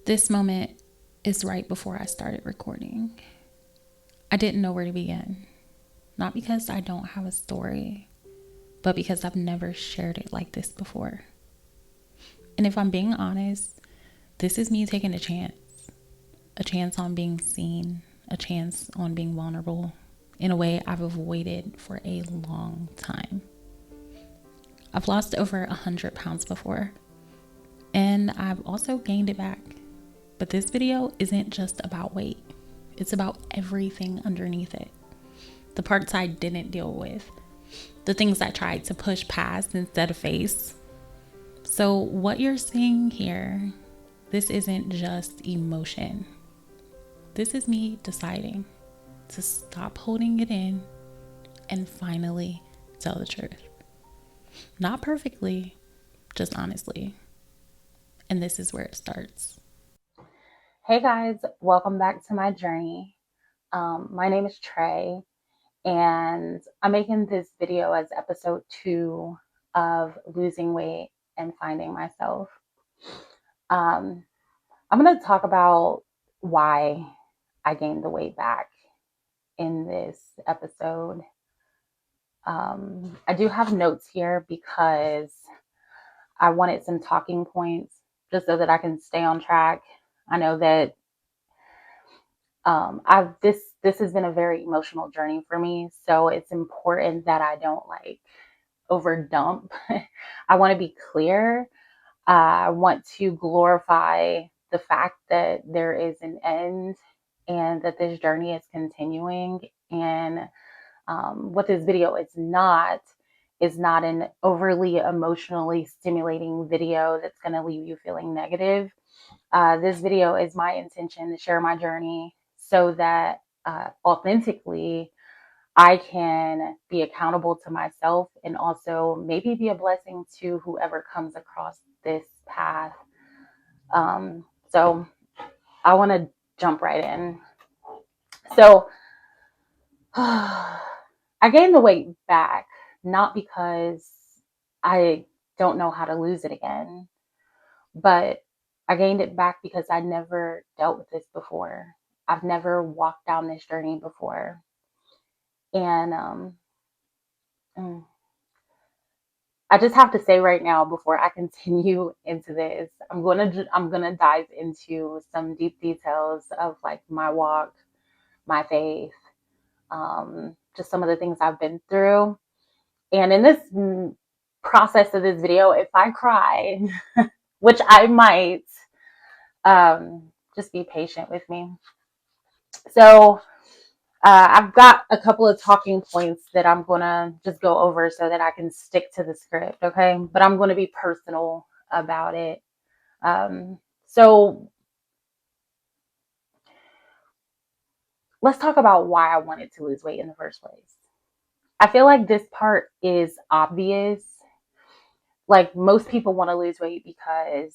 This moment is right before I started recording. I didn't know where to begin. Not because I don't have a story, but because I've never shared it like this before. And if I'm being honest, this is me taking a chance on being seen, a chance on being vulnerable in a way I've avoided for a long time. I've lost over 100 pounds before, and I've also gained it back. But this video isn't just about weight, it's about everything underneath it. The parts I didn't deal with, the things I tried to push past instead of face. So, what you're seeing here, this isn't just emotion. This is me deciding to stop holding it in and finally tell the truth. Not perfectly, just honestly. And this is where it starts. Hey guys, welcome back to my journey. My name is Trey, and I'm making this video as episode 2 of losing weight and finding myself. Um, I'm going to talk about why I gained the weight back in this episode. I do have notes here because I wanted some talking points just so that I can stay on track. I know that I've this has been a very emotional journey for me, so it's important that I don't like over dump. I want to be clear. I want to glorify the fact that there is an end and that this journey is continuing. And what this video is not an overly emotionally stimulating video that's going to leave you feeling negative. This video is my intention to share my journey so that authentically I can be accountable to myself and also maybe be a blessing to whoever comes across this path. So I want to jump right in. So I gained the weight back, not because I don't know how to lose it again, but I gained it back because I never dealt with this before. I've never walked down this journey before. And mm, I just have to say right now before I continue into this, I'm gonna dive into some deep details of like my walk, my faith, just some of the things I've been through. And in this process of this video, if I cry, which I might, just be patient with me. So I've got a couple of talking points that I'm gonna just go over so that I can stick to the script, okay? But I'm gonna be personal about it. So let's talk about why I wanted to lose weight in the first place. I feel like this part is obvious. Like most people want to lose weight because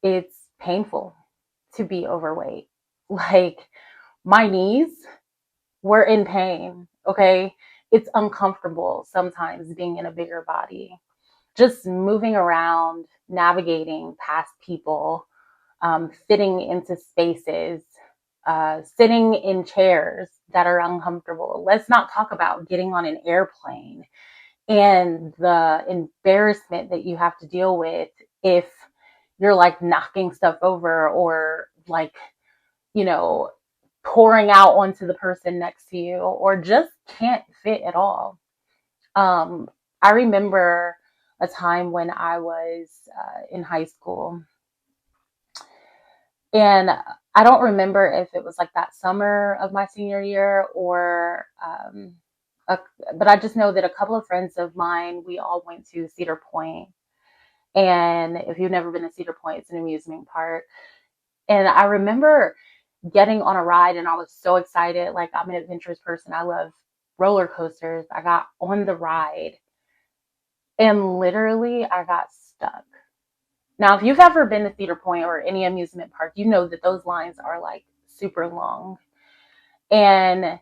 it's painful to be overweight. Like my knees were in pain, okay? It's uncomfortable sometimes being in a bigger body. Just moving around, navigating past people, fitting into spaces, sitting in chairs that are uncomfortable. Let's not talk about getting on an airplane and the embarrassment that you have to deal with if you're like knocking stuff over or like, you know, pouring out onto the person next to you or just can't fit at all. I remember a time when I was in high school, and I don't remember if it was like that summer of my senior year or, a, but I just know that a couple of friends of mine, we all went to Cedar Point. And if you've never been to Cedar Point, it's an amusement park. And I remember getting on a ride and I was so excited. Like, I'm an adventurous person. I love roller coasters. I got on the ride and literally I got stuck. Now, if you've ever been to Cedar Point or any amusement park, you know that those lines are like super long. And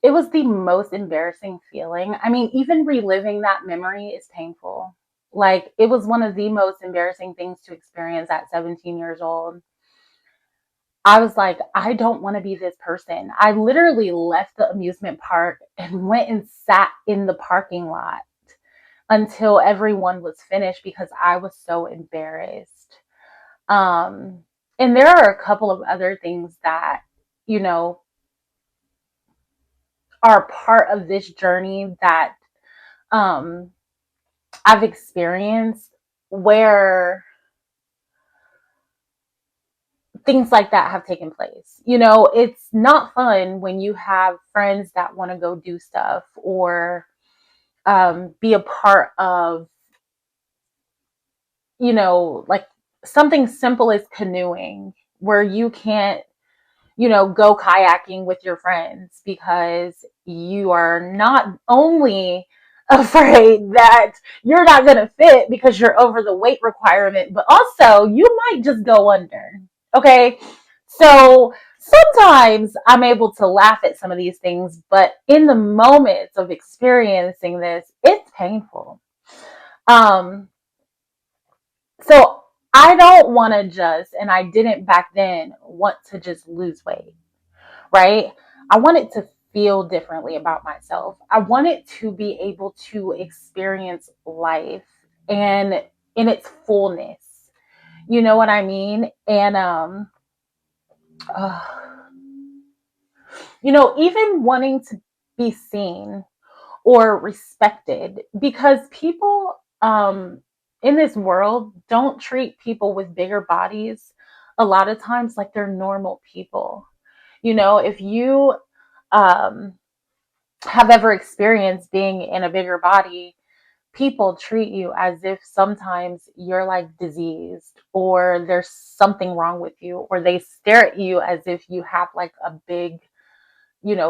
it was the most embarrassing feeling. I mean, even reliving that memory is painful. Like, it was one of the most embarrassing things to experience at 17 years old. I was like, I don't want to be this person. I literally left the amusement park and went and sat in the parking lot until everyone was finished because I was so embarrassed. Um, and there are a couple of other things that, you know, are part of this journey that um, I've experienced where things like that have taken place. You know, it's not fun when you have friends that want to go do stuff or be a part of, like something simple as canoeing, where you can't, go kayaking with your friends because you are not only afraid that you're not going to fit because you're over the weight requirement, but also you might just go under. Okay. So sometimes I'm able to laugh at some of these things, but in the moments of experiencing this, it's painful. Um, so I don't want to just, and I didn't back then want to just lose weight, right? I wanted to feel differently about myself. I wanted to be able to experience life and in its fullness. You know what I mean? And uh, even wanting to be seen or respected, because people in this world don't treat people with bigger bodies a lot of times like they're normal people. If you um, have ever experienced being in a bigger body, people treat you as if sometimes you're like diseased or there's something wrong with you, or they stare at you as if you have like a big,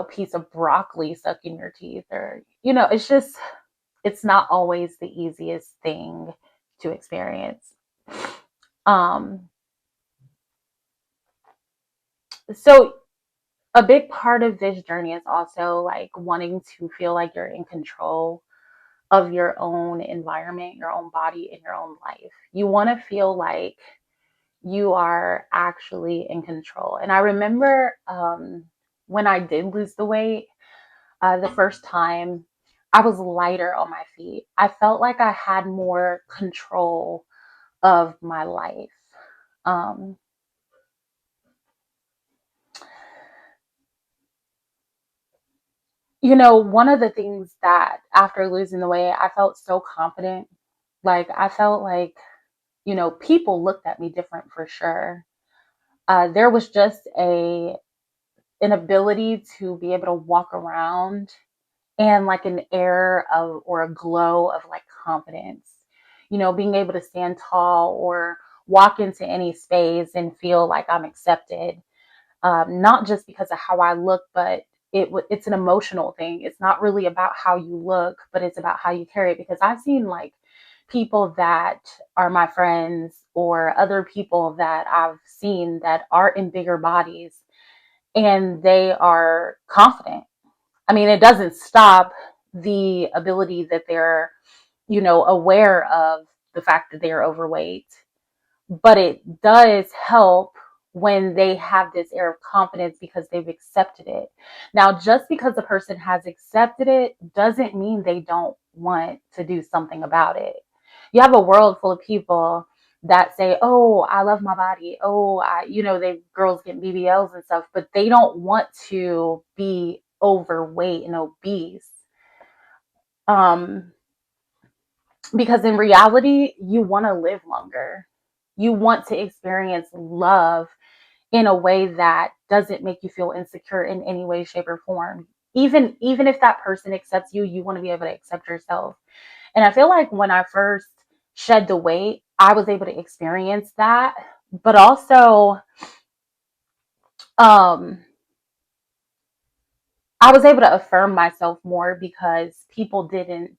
piece of broccoli stuck in your teeth, or, it's just, it's not always the easiest thing to experience. Um, so a big part of this journey is also like wanting to feel like you're in control of your own environment, your own body, and your own life. You want to feel like you are actually in control. And I remember when I did lose the weight, the first time, I was lighter on my feet. I felt like I had more control of my life. Um, one of the things that after losing the weight, I felt so confident. Like, I felt like, people looked at me different for sure. There was just an ability to be able to walk around and like an air of, or a glow of like confidence, being able to stand tall or walk into any space and feel like I'm accepted. Not just because of how I look, but it's an emotional thing. It's not really about how you look, but it's about how you carry it. Because I've seen like people that are my friends or other people that I've seen that are in bigger bodies and they are confident. I mean, it doesn't stop the ability that they're, aware of the fact that they are overweight, but it does help when they have this air of confidence because they've accepted it. Now, just because a person has accepted it doesn't mean they don't want to do something about it. You have a world full of people that say, "Oh, I love my body. Oh, they girls get BBLs and stuff," but they don't want to be overweight and obese. Um, because in reality, you want to live longer. You want to experience love in a way that doesn't make you feel insecure in any way, shape, or form. Even if that person accepts you, you want to be able to accept yourself. And I feel like when I first shed the weight, I was able to experience that, but also um I was able to affirm myself more because people didn't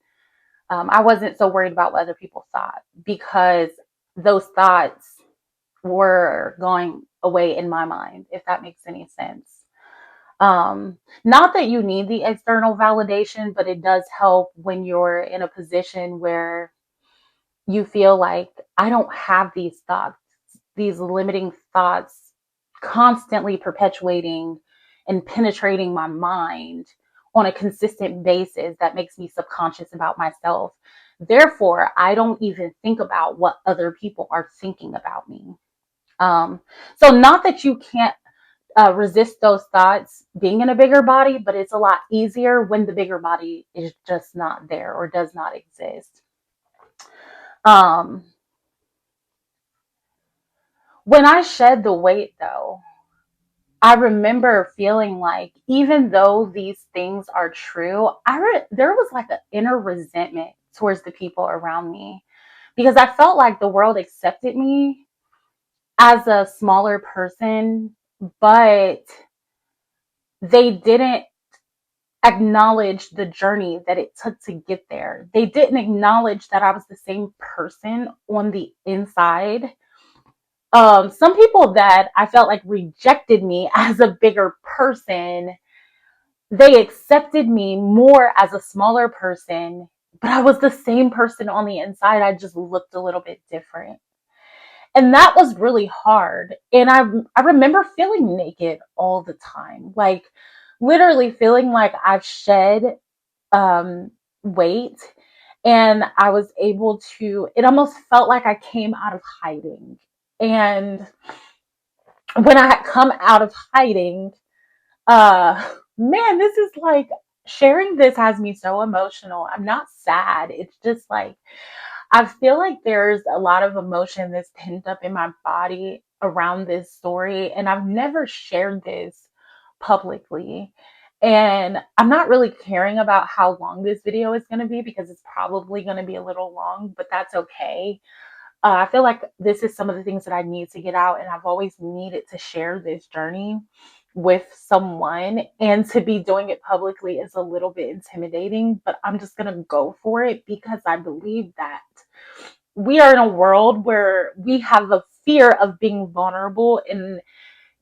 I wasn't so worried about what other people thought, because those thoughts were going away in my mind, if that makes any sense. Not that you need the external validation, but it does help when you're in a position where you feel like, I don't have these thoughts, these limiting thoughts constantly perpetuating and penetrating my mind on a consistent basis that makes me subconscious about myself. Therefore, I don't even think about what other people are thinking about me. So, not that you can't resist those thoughts being in a bigger body, but it's a lot easier when the bigger body is just not there or does not exist. Um, when I shed the weight, though, I remember feeling like even though these things are true, there was like an inner resentment towards the people around me because I felt like the world accepted me as a smaller person, but they didn't acknowledge the journey that it took to get there. They didn't acknowledge that I was the same person on the inside. Some people that I felt like rejected me as a bigger person, they accepted me more as a smaller person, but I was the same person on the inside. I just looked a little bit different. And that was really hard. And I remember feeling naked all the time, like literally feeling like I've shed um, weight. And I was able to, it almost felt like I came out of hiding. And when I had come out of hiding, man, this is like sharing this has me so emotional. I'm not sad. It's just like I feel like there's a lot of emotion that's pent up in my body around this story, and I've never shared this publicly. And I'm not really caring about how long this video is going to be because it's probably going to be a little long, but that's okay. I feel like this is some of the things that I need to get out, and I've always needed to share this journey with someone. And to be doing it publicly is a little bit intimidating, but I'm just going to go for it because I believe that we are in a world where we have a fear of being vulnerable. And,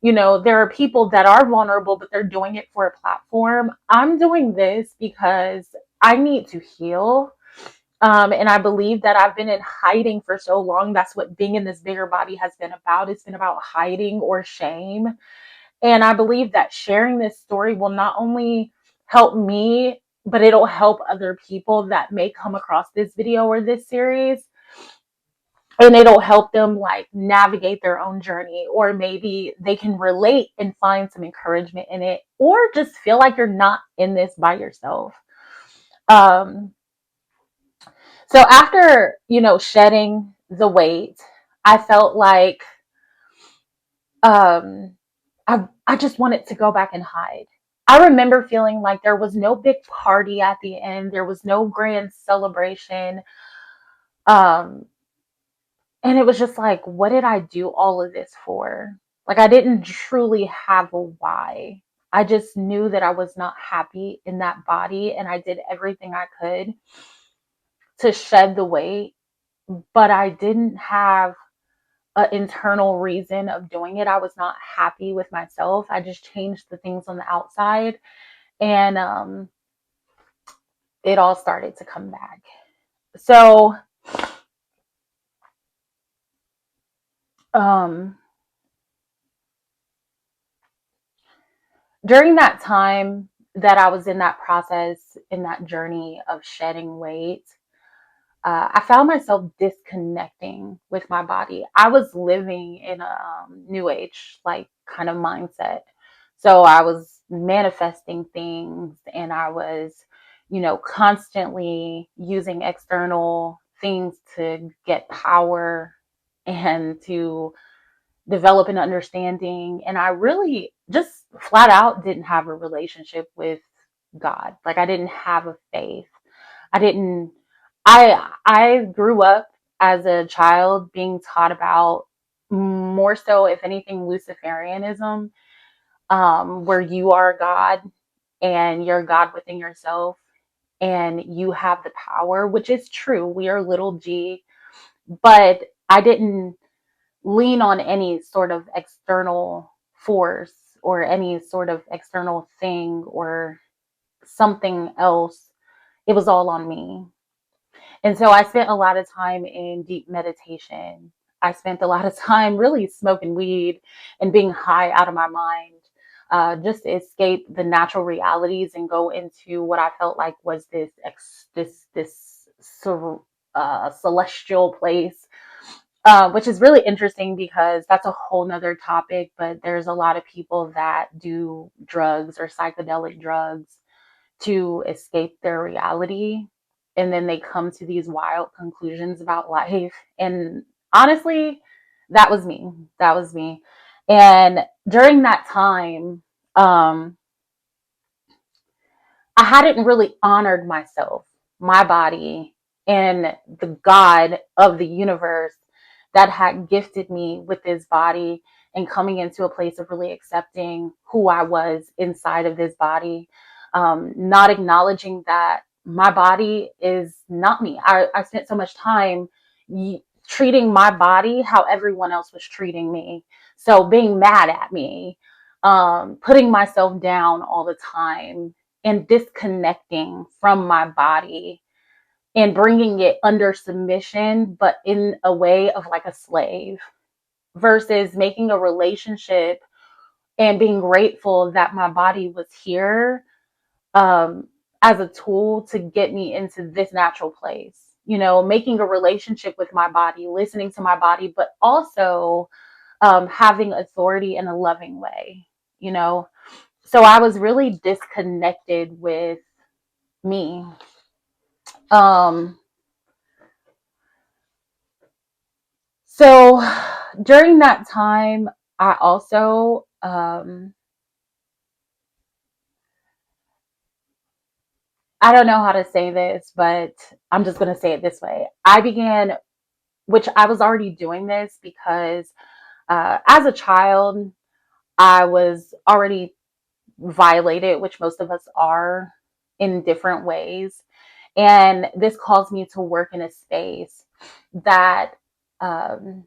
there are people that are vulnerable, but they're doing it for a platform. I'm doing this because I need to heal. And I believe that I've been in hiding for so long. That's what being in this bigger body has been about. It's been about hiding or shame. And I believe that sharing this story will not only help me, but it'll help other people that may come across this video or this series. And it'll help them like navigate their own journey, or maybe they can relate and find some encouragement in it, or just feel like you're not in this by yourself. Um, So after, shedding the weight, I felt like um I just wanted to go back and hide. I remember feeling like there was no big party at the end. There was no grand celebration. Um and it was just like, what did I do all of this for? Like I didn't truly have a why. I just knew that I was not happy in that body, and I did everything I could to shed the weight, but I didn't have an internal reason of doing it. I was not happy with myself. I just changed the things on the outside, and it all started to come back. So um, during that time that I was in that process, in that journey of shedding weight, I found myself disconnecting with my body. I was living in a new age like kind of mindset. So I was manifesting things, and I was, constantly using external things to get power and to develop an understanding. And I really just flat out didn't have a relationship with God. Like I didn't have a faith. I didn't I grew up as a child being taught about, more so if anything, Luciferianism, where you are God and you're God within yourself and you have the power, which is true. We are little g, but I didn't lean on any sort of external force or any sort of external thing or something else. It was all on me. And so I spent a lot of time in deep meditation. I spent a lot of time really smoking weed and being high out of my mind, just to escape the natural realities and go into what I felt like was this celestial place, which is really interesting because that's a whole nother topic. But there's a lot of people that do drugs or psychedelic drugs to escape their reality. And then they come to these wild conclusions about life. And honestly, that was me. That was me. And during that time, um, I hadn't really honored myself, my body, and the God of the universe that had gifted me with this body, and coming into a place of really accepting who I was inside of this body, not acknowledging that my body is not me. I spent so much time treating my body how everyone else was treating me. So being mad at me, putting myself down all the time, and disconnecting from my body and bringing it under submission, but in a way of like a slave, versus making a relationship and being grateful that my body was here, um, as a tool to get me into this natural place. You know, making a relationship with my body, listening to my body, but also having authority in a loving way, you know. So I was really disconnected with me. Um, so during that time, I also, I don't know how to say this, but I'm just going to say it this way. I began, which I was already doing this because as a child, I was already violated, which most of us are in different ways. And this caused me to work in a space that um,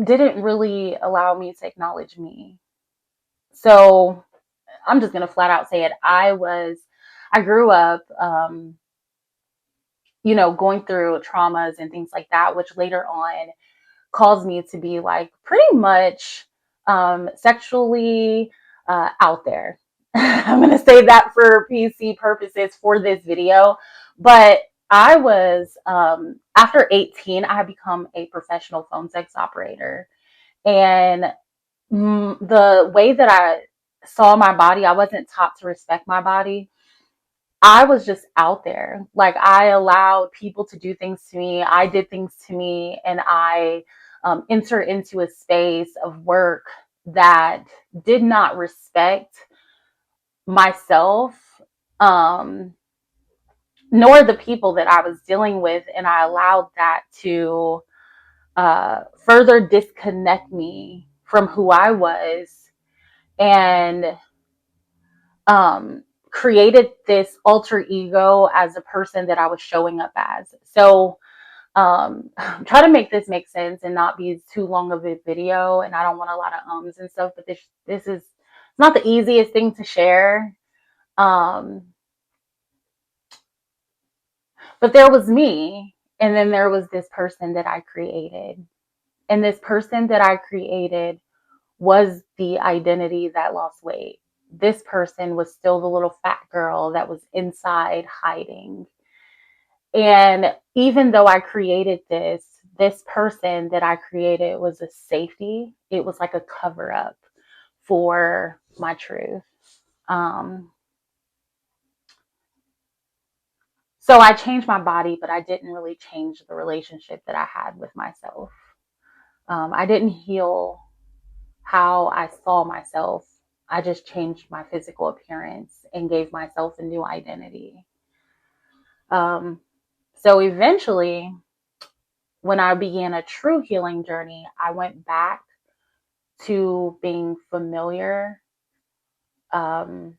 didn't really allow me to acknowledge me. So I'm just gonna flat out say it. I grew up, going through traumas and things like that, which later on caused me to be like pretty much sexually out there. I'm gonna say that for PC purposes for this video, but I was after 18, I had become a professional phone sex operator, and the way that I saw my body, I wasn't taught to respect my body. I was just out there. Like I allowed people to do things to me. I did things to me, and I enter into a space of work that did not respect myself, um, nor the people that I was dealing with. And I allowed that to further disconnect me from who I was, and created this alter ego as a person that I was showing up as. So try to make this make sense and not be too long of a video. And I don't want a lot of ums and stuff, but this is not the easiest thing to share. Um, but there was me, and then there was this person that I created. And this person that I created was the identity that lost weight. This person was still the little fat girl that was inside hiding. And even though I created this person that I created was a safety, it was like a cover up for my truth. Um, so I changed my body, but I didn't really change the relationship that I had with myself. I didn't heal how I saw myself. I just changed my physical appearance and gave myself a new identity. Um, so eventually, when I began a true healing journey, I went back to being familiar, um,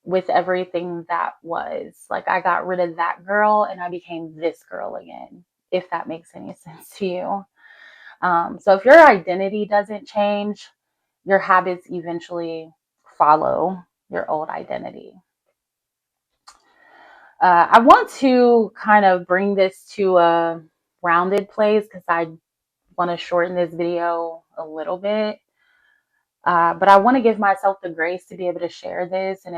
with everything that was. Like, I got rid of that girl and I became this girl again, if that makes any sense to you. So, if your identity doesn't change, your habits eventually follow your old identity. I want to kind of bring this to a rounded place because I want to shorten this video a little bit. But I want to give myself the grace to be able to share this. And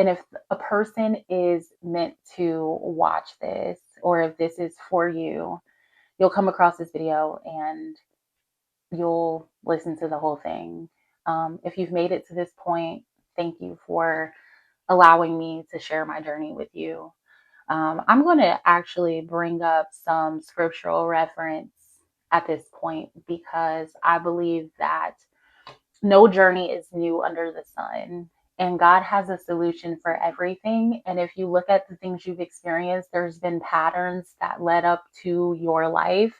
if a person is meant to watch this, or if this is for you, you'll come across this video and you'll listen to the whole thing. If you've made it to this point, thank you for allowing me to share my journey with you. I'm going to actually bring up some scriptural reference at this point because I believe that no journey is new under the sun. And God has a solution for everything. And if you look at the things you've experienced, there's been patterns that led up to your life,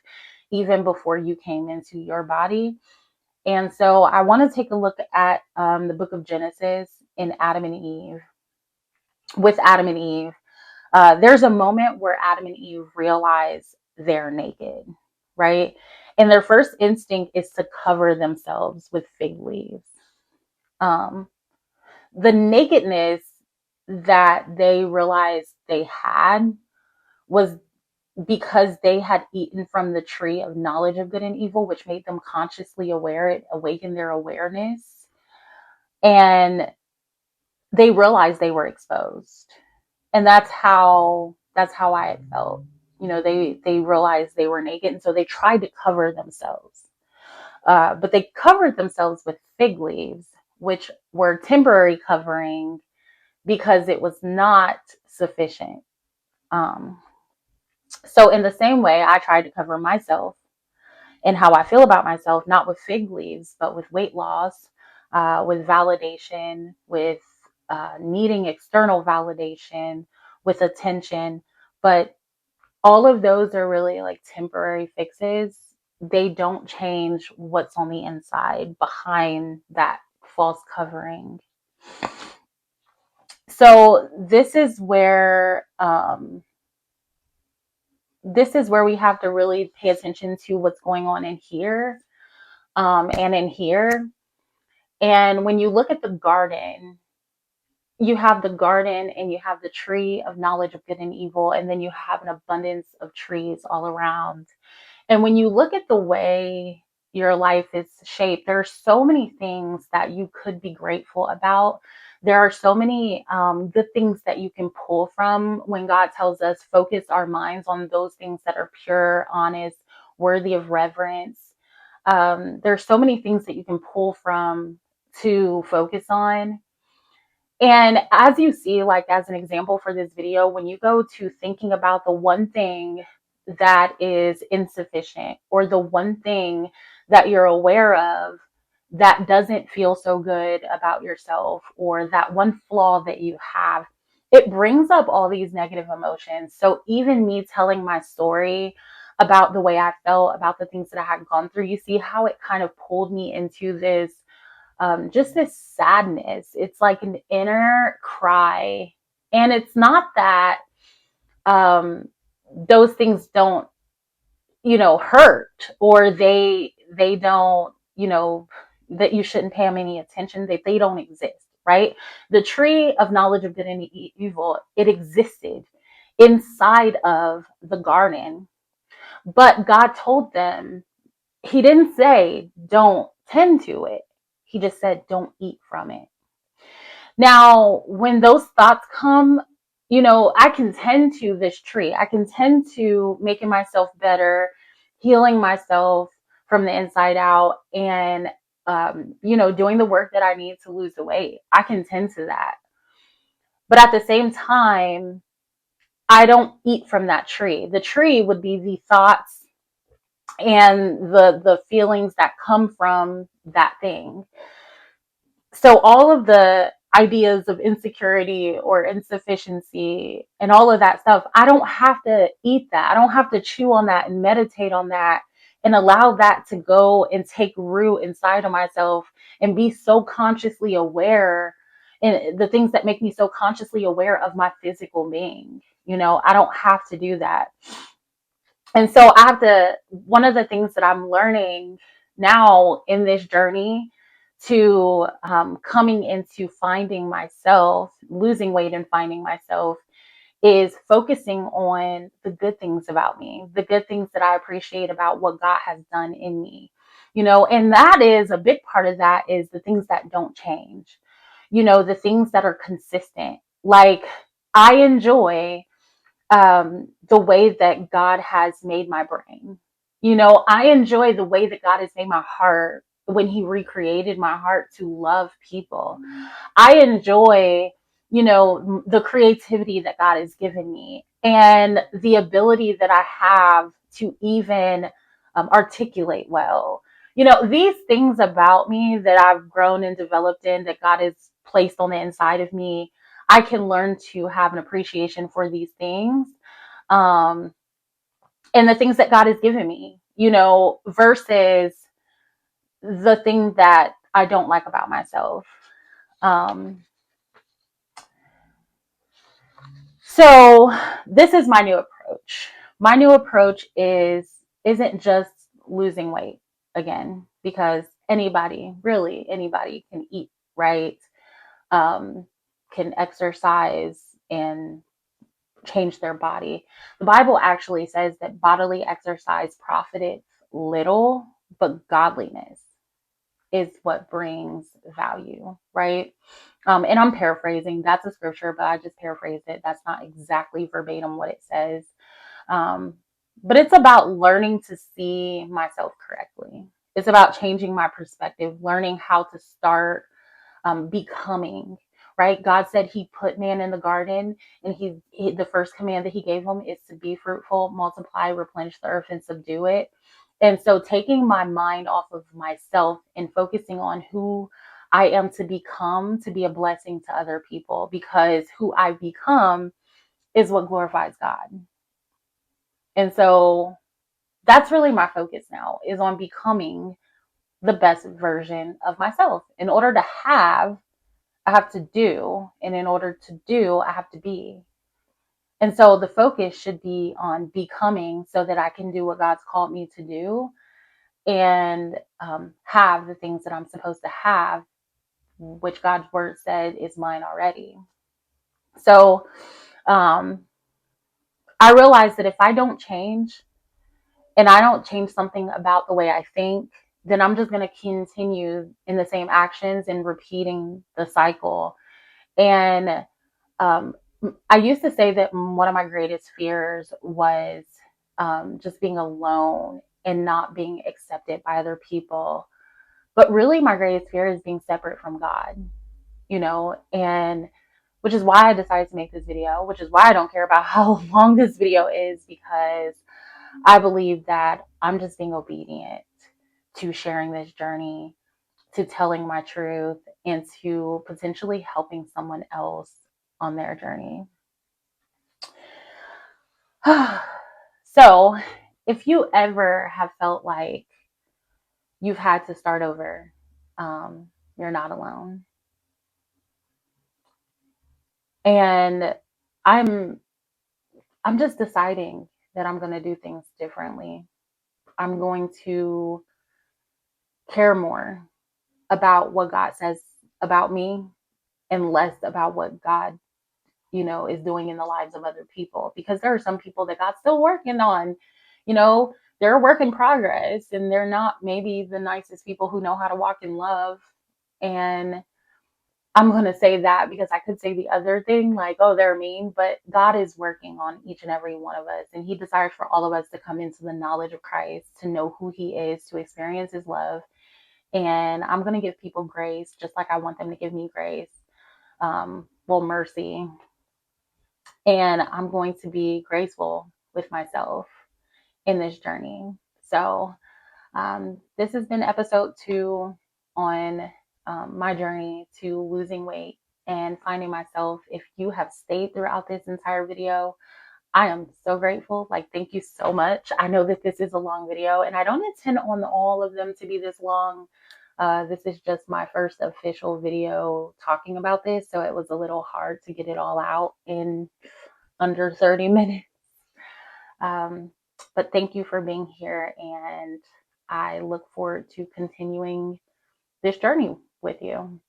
even before you came into your body. And so I want to take a look at the book of Genesis in Adam and Eve, with Adam and Eve. There's a moment where Adam and Eve realize they're naked, right? And their first instinct is to cover themselves with fig leaves. Um, the nakedness that they realized they had was because they had eaten from the tree of knowledge of good and evil, which made them consciously aware. It awakened their awareness. And they realized they were exposed. And that's how I had felt. You know, they realized they were naked, and so they tried to cover themselves. But they covered themselves with fig leaves, which were temporary covering because it was not sufficient. Um, so, in the same way, I tried to cover myself and how I feel about myself, not with fig leaves, but with weight loss, with validation, with needing external validation, with attention. But all of those are really like temporary fixes. They don't change what's on the inside behind that false covering. So this is where we have to really pay attention to what's going on in here, and in here. And when you look at the garden, you have the garden and you have the tree of knowledge of good and evil, and then you have an abundance of trees all around. And when you look at the way your life is shaped, there are so many things that you could be grateful about. There are so many good things that you can pull from when God tells us focus our minds on those things that are pure, honest, worthy of reverence. There's so many things that you can pull from to focus on. And as you see, like as an example for this video, when you go to thinking about the one thing that is insufficient, or the one thing that you're aware of that doesn't feel so good about yourself, or that one flaw that you have, it brings up all these negative emotions. So even me telling my story about the way I felt, about the things that I had gone through, you see how it kind of pulled me into this just this sadness. It's like an inner cry. And it's not that um, those things don't, hurt, or they don't, that you shouldn't pay them any attention, that they don't exist, right? The tree of knowledge of good and evil, it existed inside of the garden. But God told them, he didn't say don't tend to it. He just said don't eat from it. Now, when those thoughts come, I can tend to this tree. I can tend to making myself better, healing myself from the inside out, and, doing the work that I need to lose the weight. I can tend to that. But at the same time, I don't eat from that tree. The tree would be the thoughts and the feelings that come from that thing. So all of the ideas of insecurity or insufficiency and all of that stuff, I don't have to eat that. I don't have to chew on that and meditate on that and allow that to go and take root inside of myself and be so consciously aware, and the things that make me so consciously aware of my physical being. I don't have to do that. And so one of the things that I'm learning now in this journey to coming into finding myself, losing weight and finding myself, is focusing on the good things about me, the good things that I appreciate about what God has done in me. And that is a big part of that is the things that don't change, the things that are consistent. Like, I enjoy the way that God has made my brain. I enjoy the way that God has made my heart when He recreated my heart to love people. I enjoy, the creativity that God has given me and the ability that I have to even articulate well. These things about me that I've grown and developed in, that God has placed on the inside of me, I can learn to have an appreciation for these things, um, and the things that God has given me, versus the thing that I don't like about myself. Um, so this is my new approach. My new approach isn't just losing weight again, because anybody, really anybody, can eat right, um, can exercise and change their body. The Bible actually says that bodily exercise profiteth little, but godliness is what brings value, right? And I'm paraphrasing. That's a scripture, but I just paraphrased it. That's not exactly verbatim what it says. Um, but it's about learning to see myself correctly. It's about changing my perspective, learning how to start becoming, right? God said He put man in the garden, and the first command that He gave him is to be fruitful, multiply, replenish the earth, and subdue it. And so, taking my mind off of myself and focusing on who I am to become, to be a blessing to other people, because who I become is what glorifies God. And so, that's really my focus now, is on becoming the best version of myself. In order to have, I have to do, and in order to do, I have to be. And so the focus should be on becoming, so that I can do what God's called me to do, and have the things that I'm supposed to have, which God's word said is mine already. So um, I realized that if I don't change, and I don't change something about the way I think, then I'm just going to continue in the same actions and repeating the cycle. And um, I used to say that one of my greatest fears was just being alone and not being accepted by other people. But really, my greatest fear is being separate from God, and which is why I decided to make this video, which is why I don't care about how long this video is, because I believe that I'm just being obedient to sharing this journey, to telling my truth, and to potentially helping someone else on their journey. So, if you ever have felt like you've had to start over, you're not alone. And I'm I'm just deciding that I'm going to do things differently. I'm going to care more about what God says about me, and less about what God, is doing in the lives of other people. Because there are some people that God's still working on. They're a work in progress, and they're not maybe the nicest people who know how to walk in love. And I'm going to say that because I could say the other thing, like, oh, they're mean, but God is working on each and every one of us. And He desires for all of us to come into the knowledge of Christ, to know who He is, to experience His love. And I'm going to give people grace just like I want them to give me grace, mercy. And I'm going to be graceful with myself in this journey. So, this has been episode 2 on my journey to losing weight and finding myself. If you have stayed throughout this entire video, I am so grateful. Like, thank you so much. I know that this is a long video, and I don't intend on all of them to be this long. This is just my first official video talking about this, so it was a little hard to get it all out in under 30 minutes. Um, but thank you for being here, and I look forward to continuing this journey with you.